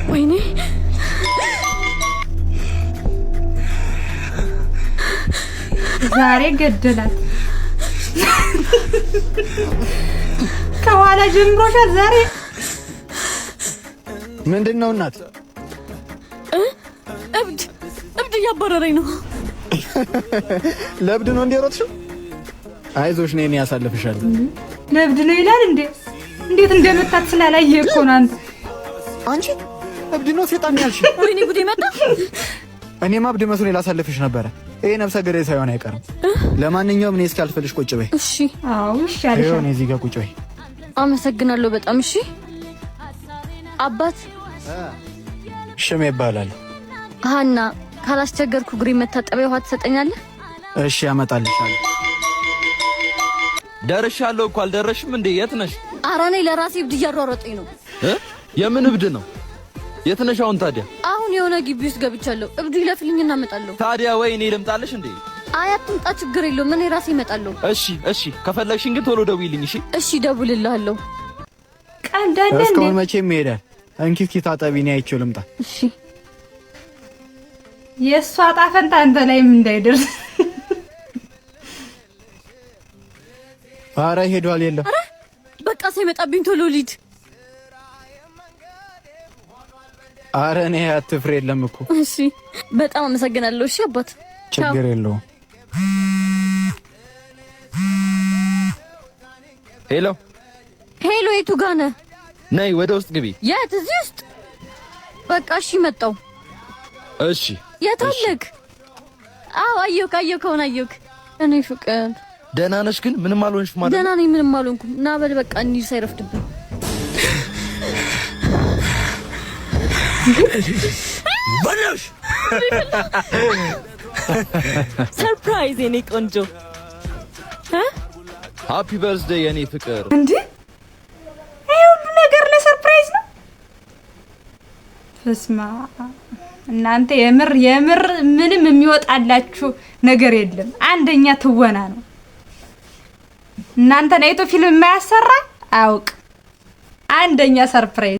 ወይኔ ዛሬ ገደላት። ከኋላ ጀምሮሻል ዛሬ። ምንድነው እናት? እብድ እያባረረኝ ነው። ለእብድ ነው እንደሮጥሽው? አይዞሽ ነኝ ያሳልፍሻለሁ። ለእብድ ነው ይላል እንዴ? እንዴት እንደመታት ስላላየ እኮ ነው አንተ። አንቺ እብድ ነው ሰይጣን ያልሽ? ወይኔ ጉዴ መጣ። እኔማ እብድ መስሎኝ ላሳልፍሽ ነበረ። ይሄ ነፍሰ ገዳይ ሳይሆን አይቀርም። ለማንኛውም እኔ እስካልፈልሽ ቁጭ በይ። እሺ። አዎ ይሻልሻል። ይኸው እኔ እዚህ ጋር ቁጭ በይ። አመሰግናለሁ በጣም። እሺ አባት ሽሜ ይባላል። ሀና ካላስቸገርኩ እግሬ መታጠቢያ ውሃ ትሰጠኛለህ? እሺ አመጣልሻለሁ። ደርሻለሁ እኮ አልደረሽም እንዴ? የት ነሽ? ኧረ እኔ ለራሴ እብድ እያሯሯጠኝ ነው። የምን እብድ ነው? የት ነሽ አሁን ታዲያ? አሁን የሆነ ግቢ ውስጥ ገብቻለሁ። እብዱ ይለፍልኝ እና እመጣለሁ። ታዲያ ወይ እኔ ልምጣልሽ እንዴ? አይ አትምጣ፣ ችግር የለውም እኔ ራሴ እመጣለሁ። እሺ ከፈለግሽኝ ግን ቶሎ ደውይልኝ። እሺ እደውልልሃለሁ። ቀልዳለ እንዴ? እስካሁን መቼም ይሄዳል። እንኪ ታጠቢ፣ እኔ አይቼው ልምጣ። እሺ የእሷ ዕጣ ፈንታ አንተ ላይም እንዳይደርስ። ኧረ ሄዷል። የለም ኧረ በቃ ሳይመጣብኝ ቶሎ ልሂድ። ኧረ እኔ አትፍሬ፣ የለም እኮ። እሺ በጣም አመሰግናለሁ። እሺ አባት። ችግር የለውም። ሄሎ የቱ ጋር ነህ? ነይ ወደ ውስጥ ግቢ። የት? እዚህ ውስጥ? በቃ እሺ መጣሁ። እሺ የት አለክ? አዎ አየሁክ ከሆነ አየሁክ። እኔ ፍቅር ደህና ነሽ ግን? ምንም አልሆንሽ ማለት? ደህና ነኝ፣ ምንም አልሆንኩም። ና በል በቃ እንሂድ ሳይረፍድብን። በላሽ ሰርፕራይዝ የኔ ቆንጆ። ሃፒ በርዝዴይ የኔ ፍቅር። እንዴ ይሄ ሁሉ ነገር ለሰርፕራይዝ ነው? በስማ እናንተ የምር ምንም የሚወጣላችሁ ነገር የለም። አንደኛ ትወና ነው። እናንተ አይቶ ፊልም የማያሰራ አውቅ። አንደኛ ሰርፕራይዝ